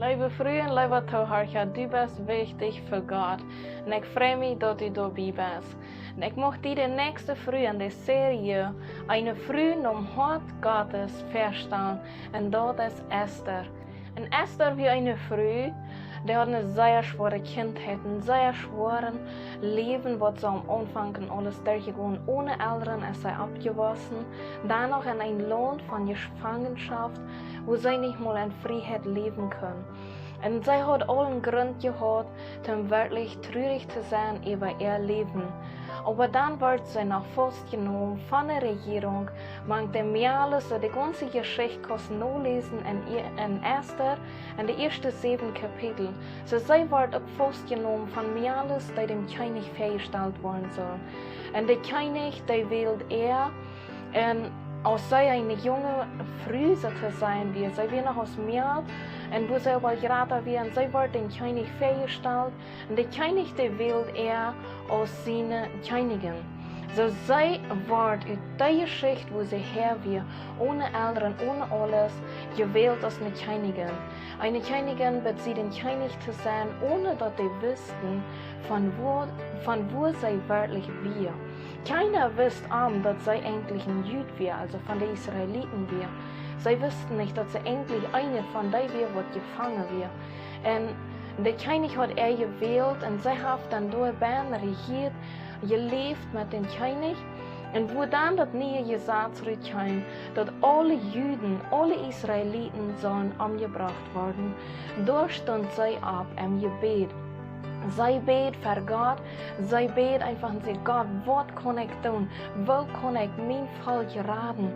Liebe Freunde und liebe Zuhörer, du bist wichtig für Gott. Und ich freue mich, dass du dabei bist. Und ich möchte dir die nächste Früh in der Serie eine Früh um Hort Gottes verstehen. Und das ist Esther. Und Esther wie eine Früh, die hat eine sehr schwere Kindheit, ein sehr schweres Leben, was sie am Anfang alles durchgegangen. Ohne Eltern ist sie abgewaschen. Danach in ein Land von Gefangenschaft, wo sie nicht mal in Freiheit leben können. Und sie hat allen Grund gehabt, um wirklich traurig zu sein über ihr Leben. Aber dann wird sie nach festgenommen von der Regierung. Man kann mir alles, die ganze Geschichte kannst nachlesen in Esther, in den ersten 7 Kapitel. So sie wird auch festgenommen von mir alles, die dem König festgestellt worden soll. Und der König, der wählt und als sie eine junge Frau zu sein wird, sie wird noch aus Meer, und wo sie aber gerade werden, sie wird den König festgestellt, und der König, der wählt als seine Königin. So sie wird aus der Geschichte, wo sie her wird, ohne Eltern, ohne alles, gewählt als eine Königin. Eine Königin wird sie den König zu sein, ohne dass sie wussten, von wo sie wirklich wird. Keiner wusste dass sie eigentlich ein Jude war, also von den Israeliten war. Sie wussten nicht, dass sie eigentlich eine von denen war, die gefangen war. Und der König hat gewählt und sie hat dann durch Bern regiert, gelebt mit dem König. Und wo dann das neue Gesetz zurückkam, dass alle Juden, alle Israeliten sollen umgebracht werden, da stand sie ab im Gebet. Sie bet für Gott, sie bet einfach und sagt, Gott, was kann ich tun? Wo kann ich mein Volk raten?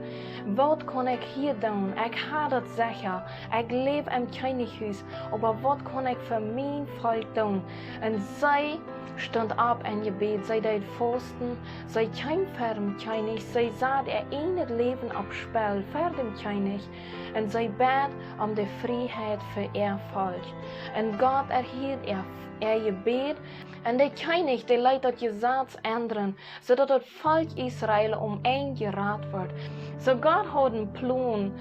Was kann ich hier tun? Ich habe das sicher. Ich lebe im Könighaus, aber was kann ich für mein Volk tun? Und sie stand ab in Gebet, sie deed Fasten, sie kam für den König, sie sah ihr eigenes Leben aufs Spiel für den König und sie bat die Freiheit für ihr Volk. Und Gott erhielt ihr Gebet und der König, der leitet das Gesetz ändern, sodass das Volk Israel gerat wird. So Gott hat einen Plan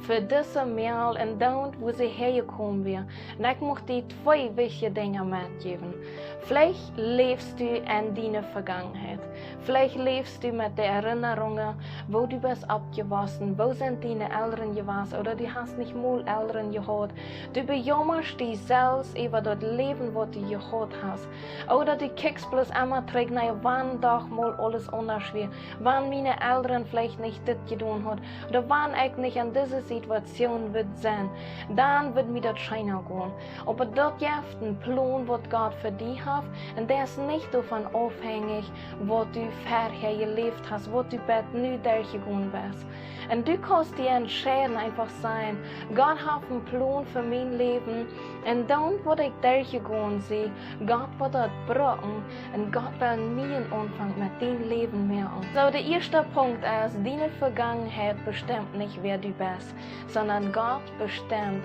für diese Mal und dort, wo sie hergekommen wäre. Und ich möchte dir 2 wichtige Dinge mitgeben. Vielleicht lebst du in deiner Vergangenheit. Vielleicht lebst du mit den Erinnerungen, wo du bist abgewaschen, wo sind deine Eltern gewesen oder du hast nicht mal Eltern gehabt. Du bejammerst dich selbst über das Leben, was du gehabt hast. Oder du kickst bloß immer zurück, wann doch mal alles anders war. Wann meine Eltern vielleicht nicht das getan haben. Oder wann ich nicht in dieser Situation wird sein. Dann wird mir das scheiner gehen. Aber dort gibt einen Plan, was Gott für dich hat. Und der ist nicht davon abhängig, was du vorher gelebt hast, was du bei nu durchgegangen bist. Und du kannst dir entscheiden, einfach sein, Gott hat einen Plan für mein Leben und dann, wo ich durchgegangen bin, Gott wird das brauchen und Gott will nie einen Anfang mit deinem Leben mehr an. So, der erste Punkt ist, deine Vergangenheit bestimmt nicht, wer du bist, sondern Gott bestimmt,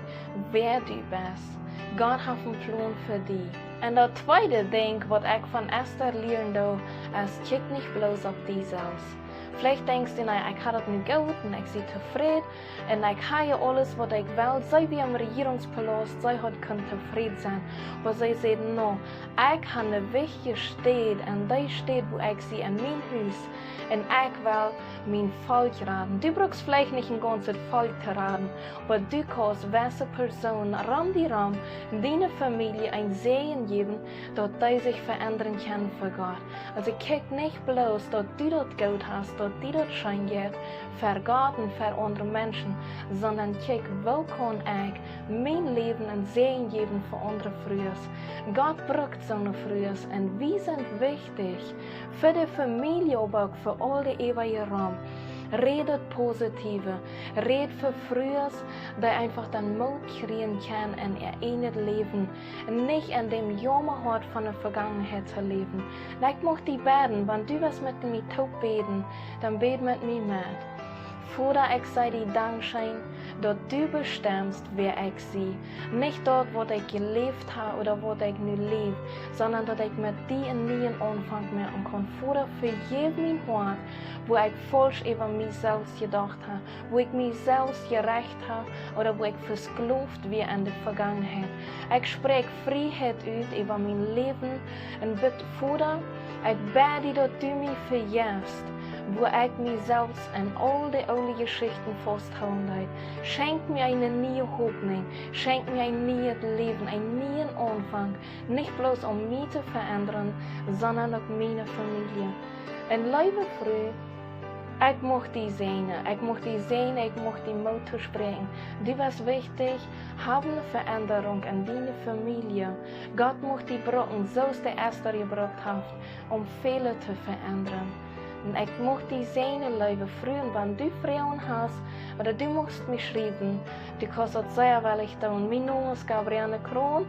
wer du bist. Gott hat einen Plan für dich. Und das zweite Ding, was ich von Esther lernen ist, kick nicht bloß auf dich selbst. Vielleicht denkst du, ich habe das nicht gut und ich bin zufrieden und ich habe alles, was ich will. Sie wie im Regierungspalast, sie können zufrieden sein. Aber sie sagt, no, ich habe eine wichtige Stadt und die Stadt, wo ich sie in mein Haus und ich will mein Volk raten. Du brauchst vielleicht nicht ein ganzes Volk zu raten, aber du kannst welche Person ram deine Familie ein Segen geben, dass die sich verändern kann für Gott. Also kick nicht bloß, dass du das gut hast, dass du das Schein gibt für Gott und für andere Menschen, sondern kick, wo kann ich mein Leben ein Segen geben für andere Frühes. Gott braucht so eine Frühes und wir sind wichtig für die Familie, aber auch für all die ewige Raum. Redet Positive, redet für Frühes, die einfach dann Mut kriegen kann in ihr eigenes Leben, nicht in dem Jammerhort von der Vergangenheit zu leben. Ich möchte dich beten, wenn du was mit mir taub beten, dann bet mit mir mit. Vater, ich sei dir Dankeschön, dass du bestimmst, wer ich sie. Nicht dort, wo ich gelebt habe oder wo ich nu lebe, sondern dass ich mit dir einen neuen Anfang machen kann. Vater, vergib mein Hort, wo ich falsch über mich selbst gedacht habe, wo ich mich selbst gerecht habe oder wo ich versklavt wie in der Vergangenheit. Ich spreche Freiheit aus über mein Leben und bitte, Vater, ich bete, dass du mich vergibst, wo ich mich selbst in all die alten Geschichten festhalten habe. Schenk mir eine neue Hoffnung, schenk mir ein neues Leben, einen neuen Anfang, nicht bloß um mich zu verändern, sondern auch meine Familie. Und liebe Frau, ich möchte dich sehen, ich möchte die Mut zu sprechen. Du bist wichtig, hab eine Veränderung in deiner Familie. Gott möchte dich brauchen, so es der Esther gebraucht hat, um viele zu verändern. Und ich möchte dich sehen, liebe Frau, und wenn du Frauen hast, oder du musst mich schreiben, du kannst das sehr wel ich tun. Mein Name ist Gabriele Kroon.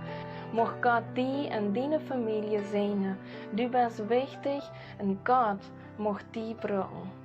Mag Gott dich und deine Familie segnen. Du bist wichtig und Gott mag dich brauchen.